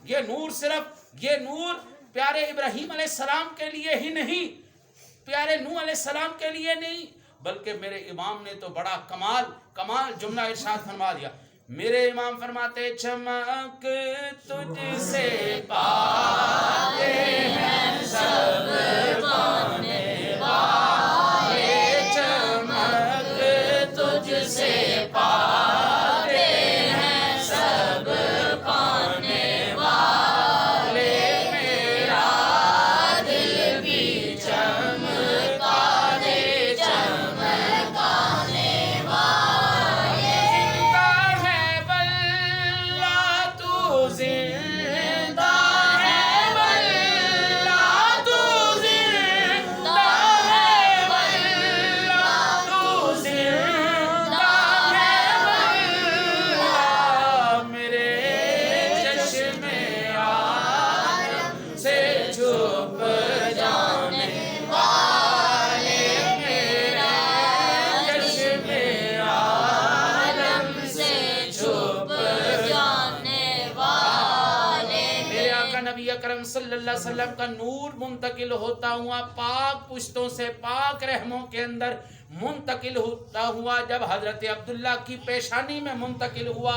یہ نور صرف یہ نور پیارے ابراہیم علیہ السلام کے لیے ہی نہیں، پیارے نوح علیہ السلام کے لیے نہیں، بلکہ میرے امام نے تو بڑا کمال جملہ ارشاد فرما دیا. میرے امام فرماتے چمک تجھ سے پاتے ہیں سب پانے والے، چمک تجھ سے پاتے ہیں سب پانے والے، میرا دل بھی چمکا دے چمکانے والے. زندہ ہے واللہ تو زندہ ہے واللہ تو زندہ ہے واللہ تو زندہ ہے واللہ، میرے چشم عالم سے چھپ جانے والے، میرا چشم عالم سے چھپ جانے والے. میرے آقا نبی اکرم صلی اللہ علیہ وسلم کا نور منتقل ہوتا ہوا پاک پشتوں سے پاک رحموں کے اندر منتقل ہوتا ہوا جب حضرت عبداللہ کی پیشانی میں منتقل ہوا